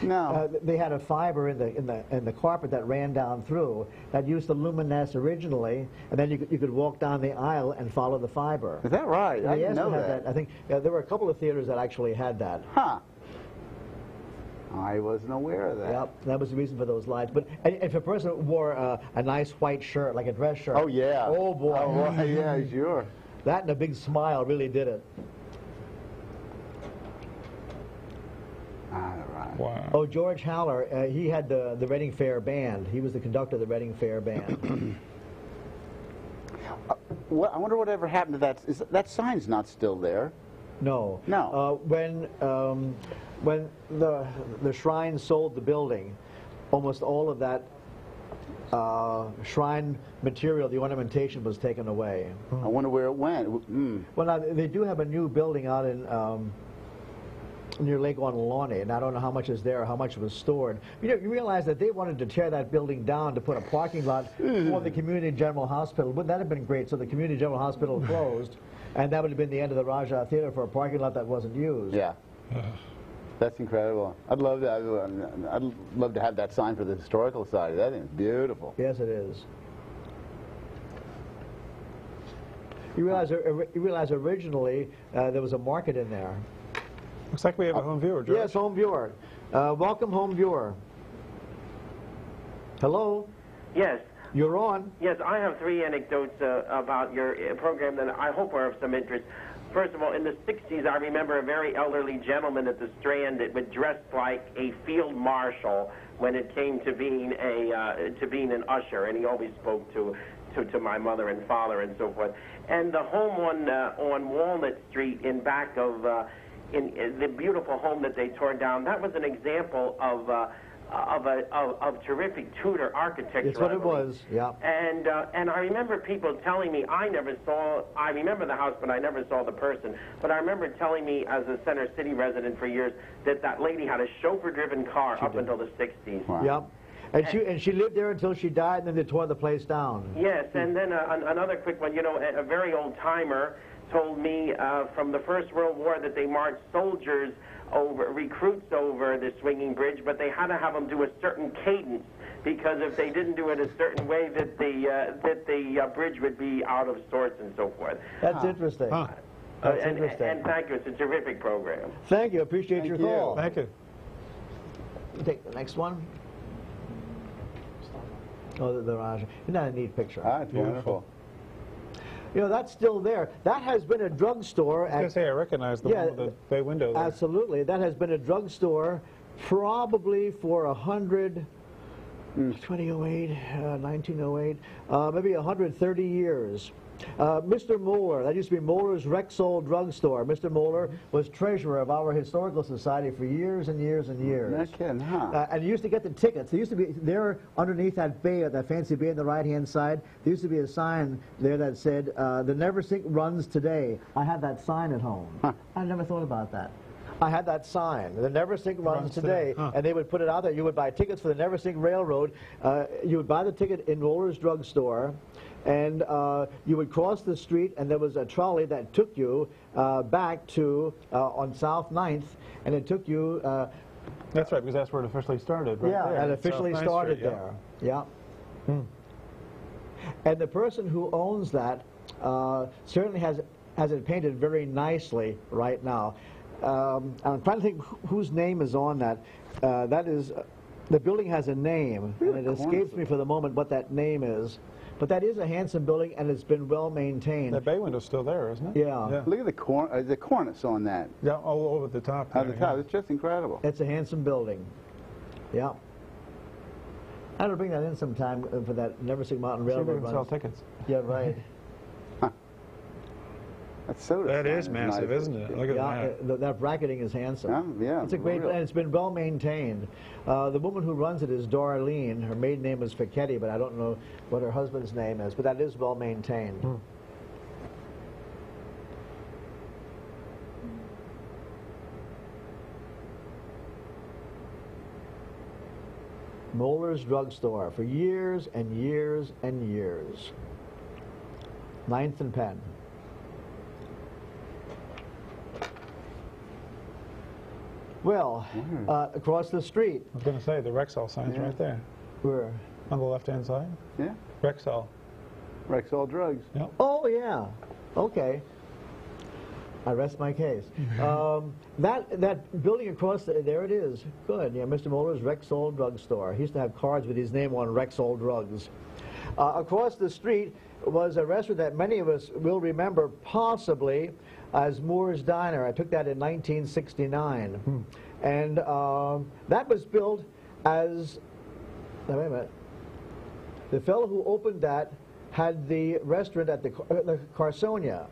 No. They had a fiber in the carpet that ran down through that used to luminesce originally, and then you could walk down the aisle and follow the fiber. Is that right? I didn't know that. I think there were a couple of theaters that actually had that. Huh. I wasn't aware of that. Yep, that was the reason for those lights. But if a person wore a nice white shirt, like a dress shirt. Oh yeah. Oh boy. Oh, yeah, sure. That and a big smile really did it. All right. Wow. Oh, George Haller, he had the Reading Fair Band. He was the conductor of the Reading Fair Band. I wonder whatever happened to that. That sign's not still there. No. No. When the Shrine sold the building, almost all of that shrine material, the ornamentation, was taken away. I wonder where it went. Well, now, they do have a new building out in near Lake Onalawney, and I don't know how much is there or how much was stored. You know, you realize that they wanted to tear that building down to put a parking lot for the Community General Hospital. Wouldn't that have been great? So the Community General Hospital closed, and that would have been the end of the Raja Theater for a parking lot that wasn't used. Yeah. That's incredible. I'd love to have that sign for the Historical Society. That is beautiful. Yes, it is. You realize originally there was a market in there. Looks like we have a home viewer, George. Yes, home viewer. Welcome, home viewer. Hello? Yes. You're on. Yes, I have three anecdotes about your program that I hope are of some interest. First of all, in the 60s, I remember a very elderly gentleman at the Strand that was dressed like a field marshal when it came to being an usher, and he always spoke to my mother and father and so forth. And the home on Walnut Street in back of in the beautiful home that they tore down, that was an example of terrific Tudor architecture. It's what it was, yeah. And I remember people telling me, I remember the house, but I never saw the person. But I remember telling me, as a Center City resident for years, that lady had a chauffeur-driven car up until the 60s. Wow. Yep. And she lived there until she died, and then they tore the place down. Yes, and then another quick one. You know, a very old timer told me from the First World War that they marched soldiers recruits over the swinging bridge, but they had to have them do a certain cadence, because if they didn't do it a certain way, that the bridge would be out of sorts and so forth. That's interesting. That's interesting. And thank you. It's a terrific program. Thank you. Appreciate your call. Thank you. Take the next one. Oh, the Raja. Isn't that a neat picture? Ah, it's wonderful. You know, that's still there. That has been a drugstore. I was going to say, I recognize the one with the bay window there. Absolutely. That has been a drugstore probably for 2008, 1908, maybe 130 years. Mr. Moeller, that used to be Moeller's Rexall Drugstore. Mr. Moeller was treasurer of our Historical Society for years and years and years. No kidding, huh? And you used to get the tickets. There used to be, there underneath that bay, that fancy bay on the right-hand side, there used to be a sign there that said, the Neversink runs today. I had that sign at home. Huh. I never thought about that. I had that sign, the Neversink runs today, Huh. and they would put it out there. You would buy tickets for the Neversink Railroad. You would buy the ticket in Moeller's Drugstore, and you would cross the street, and there was a trolley that took you back to on South 9th, and it took you... That's right, because that's where it officially started, right? Yeah, there. it officially South Ninth started Street, there. Yeah. And the person who owns that certainly has has it painted very nicely right now. I'm trying to think whose name is on that. That is, the building has a name, and it escapes me for the moment what that name is. But that is a handsome building, and it's been well maintained. The bay window's still there, isn't it? Yeah. Look at the cornice on that. Yeah, all over the top. At the there, top, yeah. it's just incredible. It's a handsome building. Yeah. I ought to bring that in sometime for that Never Sing Mountain See if we Railroad can sell runs. tickets. Yeah, right. That soda That sign is massive, nice. isn't it? Look at Yeah, that. that bracketing is handsome. Yeah, It's a great, real. and it's been well maintained. The woman who runs it is Dorleen. Her maiden name is Fichetti, but I don't know what her husband's name is. But that is well maintained. Moeller's Drugstore for years and years and years. 9th and Penn. Well, across the street, I was going to say, the Rexall sign's right there. we're... On the left-hand side. Yeah, Rexall. Rexall Drugs. Yep. Oh, yeah. Okay. I rest my case. That building across there it is. Good. Yeah, Mr. Moeller's Rexall Drugstore. He used to have cards with his name on Rexall Drugs. Across the street was a restaurant that many of us will remember possibly as Moore's Diner. I took that in 1969. And that was built as... Now, wait a minute. The fellow who opened that had the restaurant at the Carsonia.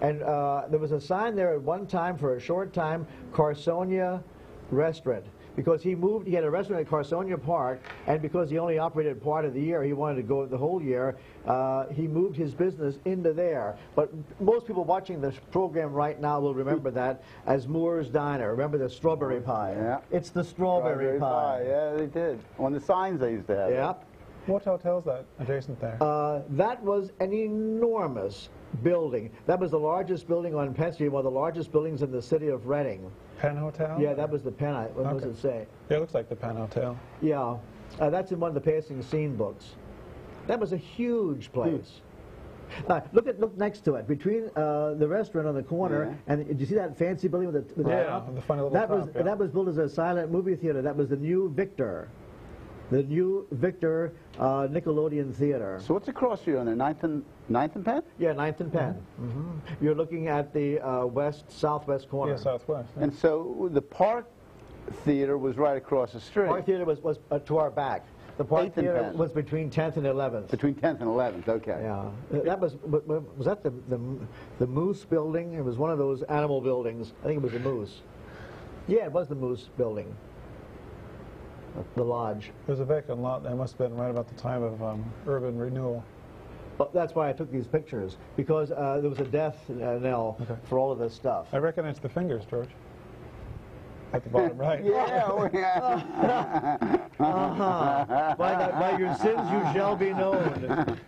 And there was a sign there at one time, for a short time, Carsonia Restaurant. Because he moved, he had a restaurant at Carsonia Park, and because he only operated part of the year, he wanted to go the whole year, he moved his business into there. But most people watching this program right now will remember that as Moore's Diner. Remember the strawberry pie? Yeah. It's the strawberry pie. Yeah, they did. On the signs they used to have. Yeah. What hotel's that adjacent there? That was an enormous building. That was the largest building on Penn Street, one of the largest buildings in the city of Reading. Penn Hotel? Yeah, that was the Penn. What does it say? Yeah, it looks like the Penn Hotel. Yeah, that's in one of the Passing Scene books. That was a huge place. Look next to it, between the restaurant on the corner, and did you see that fancy building with the the funny little top, that was built as a silent movie theater. That was the new Victor. The new Victor Nickelodeon Theater. So what's across here on there? 9th and Penn? Yeah, 9th and Penn. You're looking at the southwest corner. Yeah, southwest. Yeah. And so the Park Theater was right across the street. Park Theater was to our back. The Park 8th and Theater Penn. was between 10th and 11th. Between 10th and 11th, okay. Yeah, that was that the Moose building? It was one of those animal buildings. I think it was the Moose. Yeah, it was the Moose building. The lodge. There's a vacant lot. That must have been right about the time of urban renewal. Well, that's why I took these pictures, because there was a death knell for all of this stuff. I recognize the fingers, George. At the bottom right. By your sins you shall be known.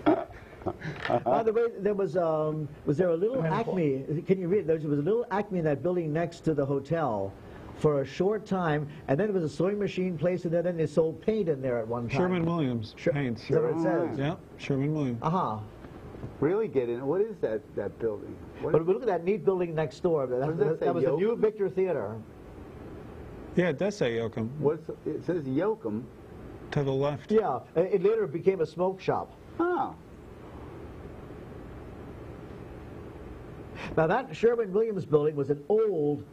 By the way, there was there a little Acme? Can you read? There was a little Acme in that building next to the hotel for a short time, and then there was a sewing machine place, and then they sold paint in there at one time. Sherman-Williams paints. Is that what it says? Yeah, Sherman-Williams. Really get in. What is that building? But look at that neat building next door. That was the new Victor Theater. Yeah, it does say Yoakum. It says Yoakum. To the left. Yeah, it later became a smoke shop. Oh. Now that Sherman-Williams building was an old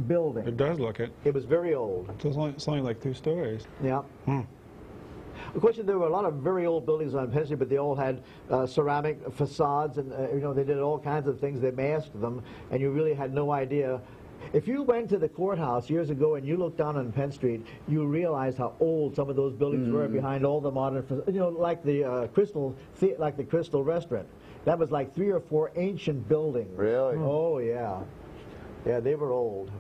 building. It does look it. It was very old. It's only like 2 stories. Yeah. Of course, there were a lot of very old buildings on Penn Street, but they all had ceramic facades, and they did all kinds of things. They masked them, and you really had no idea. If you went to the courthouse years ago and you looked down on Penn Street, you realized how old some of those buildings were behind all the modern, like the Crystal Restaurant. That was like 3 or 4 ancient buildings. Really? Oh yeah, yeah, they were old.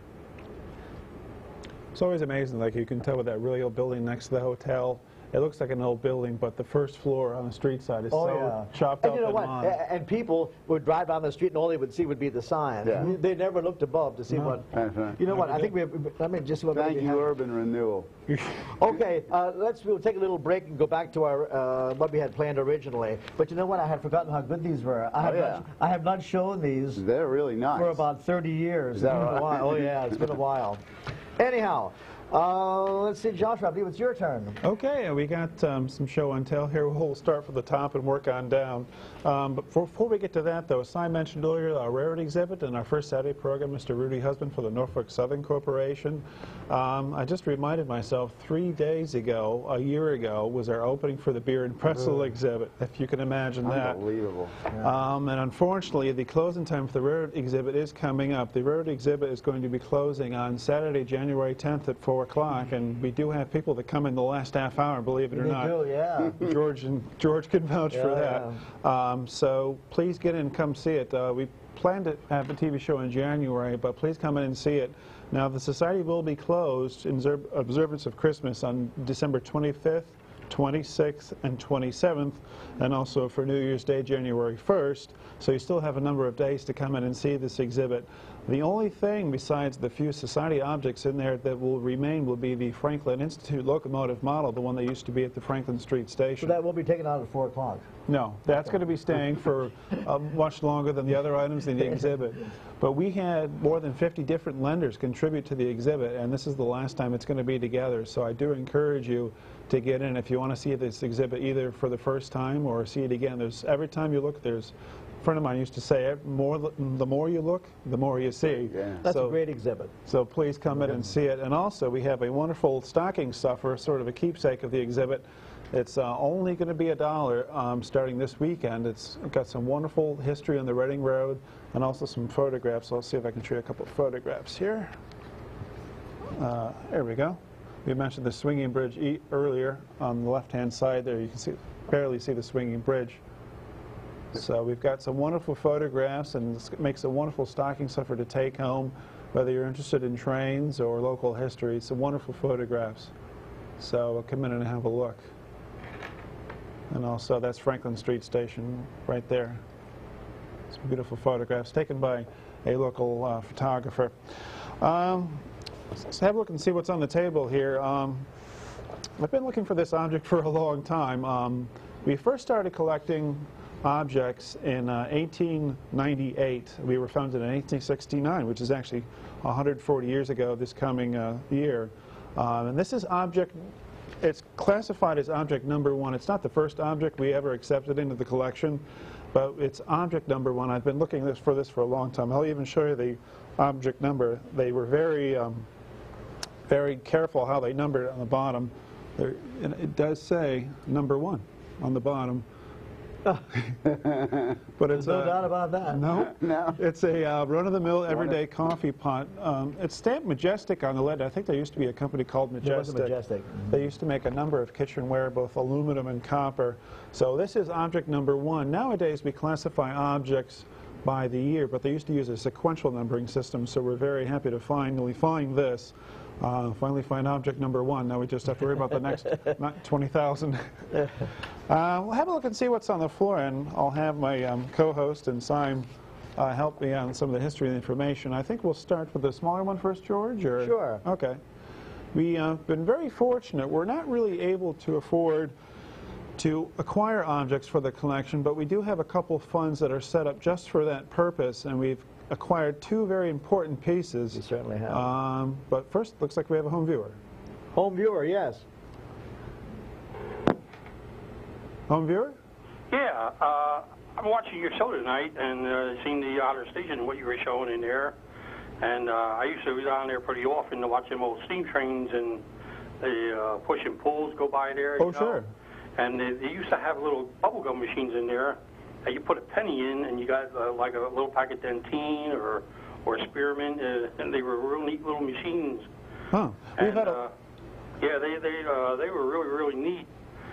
It's always amazing. Like you can tell with that really old building next to the hotel, It looks like an old building, but the first floor on the street side is chopped and up you know and what? on. And people would drive down the street and all they would see would be the sign. Yeah. They never looked above to see what. That's right. You know what? I think we have. Let me just see what. Thank you, Urban Renewal. Okay, we'll take a little break and go back to our what we had planned originally. But you know what? I had forgotten how good these were. I have not shown these They're really nice. for about 30 years. Is that It's been a right? while. Oh yeah, it's been a while. Anyhow, let's see, Joshua, I believe it's your turn. Okay, we got some show and tell here. We'll start from the top and work on down. But before we get to that, though, as I mentioned earlier, our rarity exhibit in our first Saturday program, Mr. Rudy Husband for the Norfolk Southern Corporation. I just reminded myself 3 days ago, a year ago, was our opening for the beer and pretzel exhibit, if you can imagine that. Unbelievable. And unfortunately, the closing time for the rarity exhibit is coming up. The rarity exhibit is going to be closing on Saturday, January 10th at 4 o'clock, and we do have people that come in the last half hour, believe it or not. Do, yeah. George can vouch for that. So please get in and come see it. We plan to have a TV show in January, but please come in and see it. Now, the Society will be closed in observance of Christmas on December 25th, 26th, and 27th, and also for New Year's Day, January 1st. So you still have a number of days to come in and see this exhibit. The only thing besides the few society objects in there that will remain will be the Franklin Institute locomotive model, the one that used to be at the Franklin Street station. So that will be taken out at 4 o'clock. No, that's going to be staying for much longer than the other items in the exhibit. But we had more than 50 different lenders contribute to the exhibit, and this is the last time it's going to be together. So I do encourage you to get in if you want to see this exhibit either for the first time or see it again. Every time you look, there's a friend of mine used to say, the more you look, the more you see. Yeah. That's a great exhibit. So please come in and see it. And also, we have a wonderful stocking stuffer, sort of a keepsake of the exhibit. It's only going to be $1 starting this weekend. It's got some wonderful history on the Reading Road and also some photographs. I'll see if I can show you a couple of photographs here. There we go. We mentioned the swinging bridge earlier on the left-hand side there. You can barely see the swinging bridge. So we've got some wonderful photographs, and it makes a wonderful stocking stuffer to take home, whether you're interested in trains or local history. Some wonderful photographs. So come in and have a look. And also, that's Franklin Street Station right there. Some beautiful photographs taken by a local photographer. Let's have a look and see what's on the table here. I've been looking for this object for a long time. We first started collecting objects in 1898. We were founded in 1869, which is actually 140 years ago this coming year. And this is object, it's classified as object number 1. It's not the first object we ever accepted into the collection, but it's object number 1. I've been looking for this for a long time. I'll even show you the object number. They were very careful how they numbered it on the bottom. And it does say number 1 on the bottom. But it's no doubt about that. No, No. It's a run-of-the-mill everyday coffee pot. It's stamped Majestic on the lid. I think there used to be a company called Majestic. Majestic. They used to make a number of kitchenware, both aluminum and copper. So this is object number 1. Nowadays we classify objects by the year, but they used to use a sequential numbering system, so we're very happy to finally find this. Finally find object number 1. Now we just have to worry about the next 20,000. We'll have a look and see what's on the floor, and I'll have my co-host and Sime help me on some of the history and information. I think we'll start with the smaller one first, George? Or? Sure. Okay. We've been very fortunate. We're not really able to afford to acquire objects for the collection, but we do have a couple funds that are set up just for that purpose, and we've acquired 2 very important pieces. You certainly have. But first, looks like we have a home viewer. Home viewer, yes. Home viewer? Yeah, I'm watching your show tonight and seeing the outer station and what you were showing in there. And I used to go down there pretty often to watch them old steam trains and the push and pulls go by there. Oh, sure. And they used to have little bubblegum machines in there that you put a penny in and you got like a little packet Dentine or Spearmint, and they were real neat little machines. Huh. And, yeah, they were really, really neat.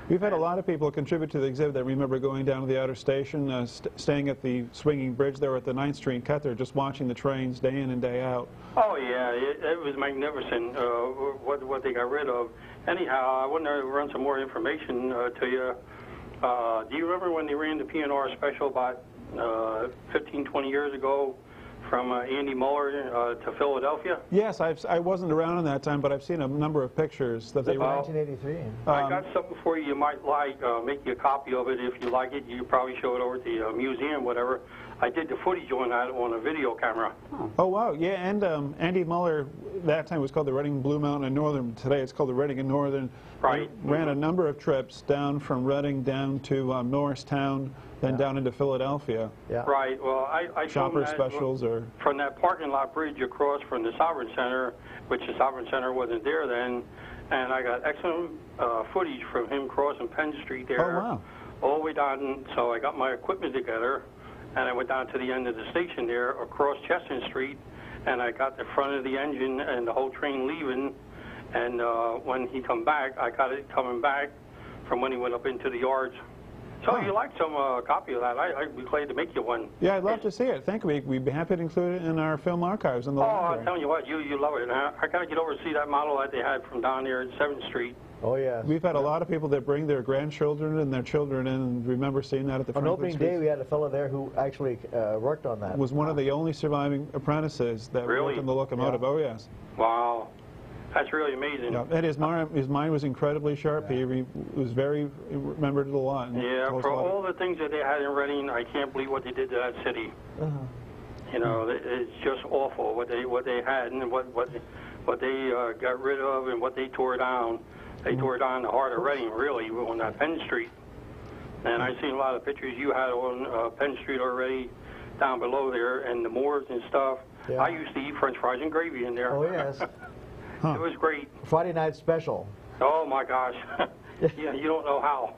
We've had a lot of people contribute to the exhibit that remember going down to the outer station, staying at the swinging bridge there at the 9th Street cut there, just watching the trains day in and day out. Oh, yeah, it was magnificent, what they got rid of. Anyhow, I want to run some more information to you. Do you remember when they ran the P&R special about 15, 20 years ago from Andy Muller to Philadelphia? Yes, I wasn't around in that time, but I've seen a number of pictures that they were. 1983. I got something for you might like. Make you a copy of it if you like it. You probably show it over at the museum, whatever. I did the footage on that on a video camera. Oh, wow. Yeah, and Andy Muller, that time was called the Reading Blue Mountain and Northern. Today it's called the Reading and Northern. Right. Ran a number of trips down from Reading down to Norristown, then down into Philadelphia. Yeah. Right. Well, I Shopper that, specials or from that parking lot bridge across from the Sovereign Center, which the Sovereign Center wasn't there then, and I got excellent footage from him crossing Penn Street there. Oh, wow. All the way down. So I got my equipment together, and I went down to the end of the station there across Chestnut Street, and I got the front of the engine and the whole train leaving. And when he come back, I got it coming back from when he went up into the yards. So if you like some copy of that, I'd be glad to make you one. Yeah, I'd love to see it. Thank you. We'd be happy to include it in our film archives. In the library. I'm telling you what, you love it. I got to get over to see that model that they had from down there at 7th Street. Oh, yeah. We've had a lot of people that bring their grandchildren and their children in and remember seeing that at the On Franklin opening Street. day, we had a fellow there who actually worked on that. Was one of the only surviving apprentices that Really? worked on the locomotive. Yeah. Oh, yes. Wow. That's really amazing. Yeah, and his mind was incredibly sharp. He was remembered it a lot. Yeah, for all the things that they had in Reading, I can't believe what they did to that city. You know, it's just awful what they had and what they got rid of and what they tore down. They tore down the heart of Reading, really, on that Penn Street. And I've seen a lot of pictures you had on Penn Street already, down below there, and the moors and stuff. Yeah. I used to eat French fries and gravy in there. Oh, yes. It was great. Friday night special. Oh, my gosh. Yeah, you don't know how.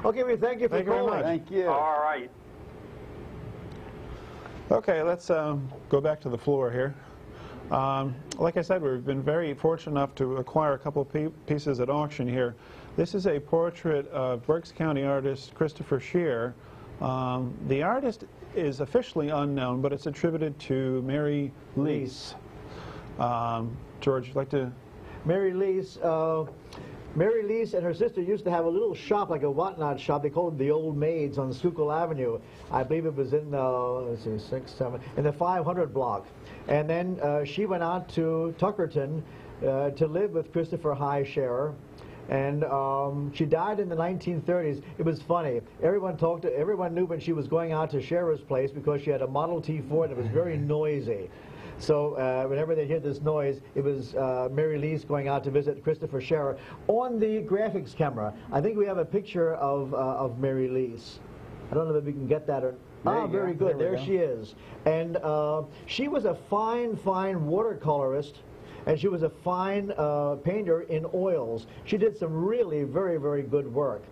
Okay, we thank you for Thank you very calling. much. Thank you. All right. Okay, let's go back to the floor here. Like I said, we've been very fortunate enough to acquire a couple of pieces at auction here. This is a portrait of Berks County artist Christopher Scheer. The artist is officially unknown, but it's attributed to Mary Lease. George, you'd like to? Mary Lease And her sister used to have a little shop, like a whatnot shop. They called it the Old Maids on Schuylkill Avenue. I believe it was in let's see, 6, 7, in the 500 block. And then she went out to Tuckerton to live with Christopher Scherer. And she died in the 1930s. It was funny. Everyone knew when she was going out to Scherer's place because she had a Model T Ford that was very noisy. So whenever they hear this noise, it was Mary Lease going out to visit Christopher Scherer. On the graphics camera, I think we have a picture of Mary Lease. I don't know if we can get that or. Very good. There she is. And she was a fine watercolorist. And she was a fine painter in oils. She did some really very, very good work.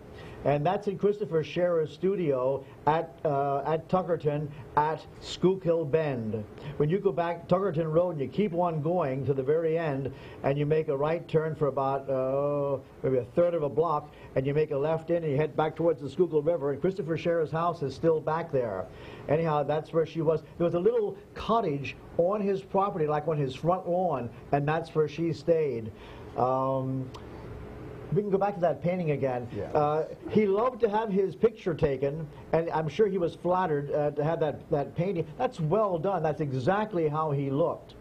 And that's in Christopher Scherer's studio at Tuckerton at Schuylkill Bend. When you go back Tuckerton Road and you keep on going to the very end and you make a right turn for about maybe a third of a block and you make a left in and you head back towards the Schuylkill River, and Christopher Scherer's house is still back there. Anyhow, that's where she was. There was a little cottage on his property, like on his front lawn, and that's where she stayed. We can go back to that painting again. Yeah. He loved to have his picture taken, and I'm sure he was flattered to have that painting. That's well done. That's exactly how he looked.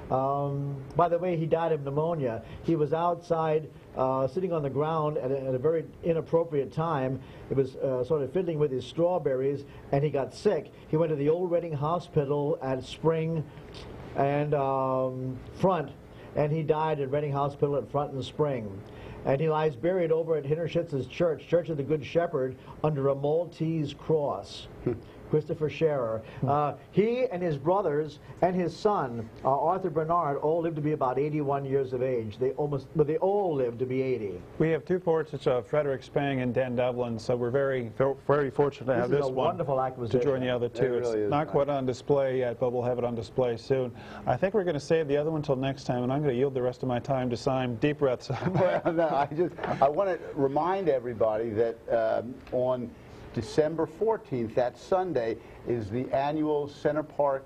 By the way, he died of pneumonia. He was outside sitting on the ground at a very inappropriate time. It was sort of fiddling with his strawberries, and he got sick. He went to the old Reading Hospital at Spring and Front, and he died at Reading Hospital at Front and Spring. And he lies buried over at Hinnerschitz's Church of the Good Shepherd, under a Maltese cross. Christopher Scherer. He and his brothers and his son, Arthur Bernard, all lived to be about 81 years of age. They all lived to be 80. We have two portraits of Frederick Spang and Dan Devlin, so we're very fortunate to have this one wonderful acquisition to join the other two. It really it's not quite on display yet, but we'll have it on display soon. I think we're going to save the other one until next time, and I'm going to yield the rest of my time to Simon. Deep breaths. Well, no, I want to remind everybody that on December 14th, that Sunday, is the annual Center Park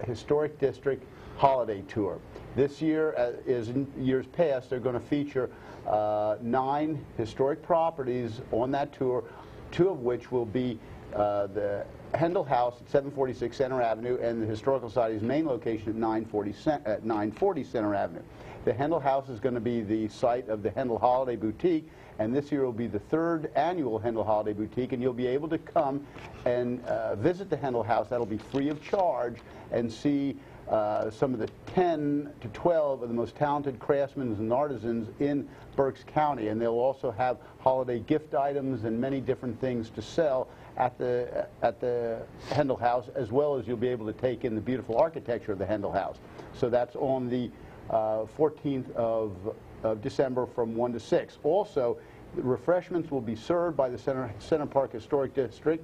Historic District Holiday Tour. This year, as in years past, they're going to feature 9 historic properties on that tour, 2 of which will be the Hendel House at 746 Center Avenue and the Historical Society's main location at 940 Center Avenue. The Hendel House is going to be the site of the Hendel Holiday Boutique, and this year will be the 3rd annual Hendel Holiday Boutique, and you'll be able to come and visit the Hendel House. That'll be free of charge, and see some of the 10 to 12 of the most talented craftsmen and artisans in Berks County, and they'll also have holiday gift items and many different things to sell at the Hendel House, as well as you'll be able to take in the beautiful architecture of the Hendel House. So that's on the 14th of December from 1 to 6. Also, the refreshments will be served by the Center Park Historic District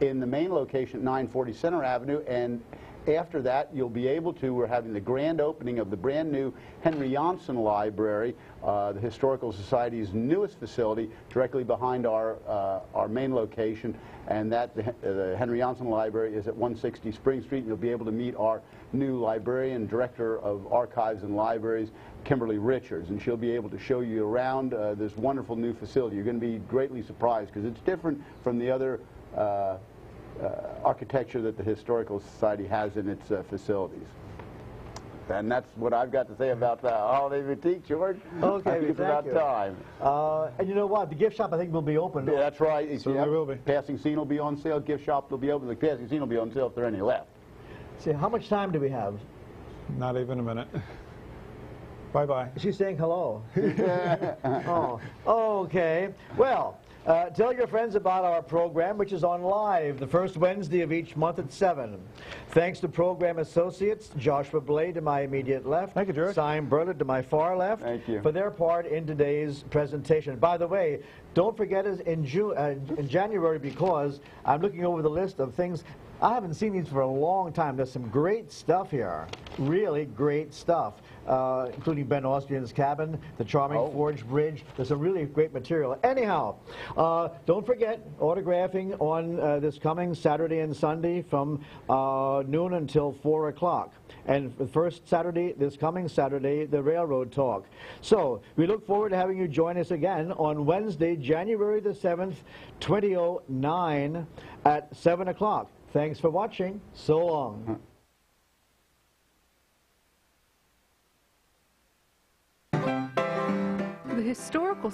in the main location at 940 Center Avenue, and after that you'll be able to, we're having the grand opening of the brand new Henry Janssen Library, the Historical Society's newest facility, directly behind our main location, and that the Henry Janssen Library is at 160 Spring Street. You'll be able to meet our new librarian, director of archives and libraries, Kimberly Richards, and she'll be able to show you around this wonderful new facility. You're going to be greatly surprised because it's different from the other architecture that the Historical Society has in its facilities. And that's what I've got to say about the Holiday Boutique, George. Okay, I think it's about time. And you know what? The gift shop, I think, will be open. Yeah, that's right. So there will be. Passing Scene will be on sale. Gift shop will be open. The Passing Scene will be on sale if there are any left. See, how much time do we have? Not even a minute. Bye-bye. She's saying hello. Oh, okay. Well, tell your friends about our program, which is on live the first Wednesday of each month at 7. Thanks to program associates Joshua Blade to my immediate left. Thank you, George. Simon Burlett to my far left. Thank you. For their part in today's presentation. By the way, don't forget us in January, because I'm looking over the list of things. I haven't seen these for a long time. There's some great stuff here. Really great stuff. Including Ben Austrian's cabin, the charming Forge Bridge. There's some really great material. Anyhow, don't forget autographing on this coming Saturday and Sunday from noon until 4 o'clock. And the first Saturday, this coming Saturday, the Railroad Talk. So we look forward to having you join us again on Wednesday, January the 7th, 2009 at 7 o'clock. Thanks for watching. So long. The Historical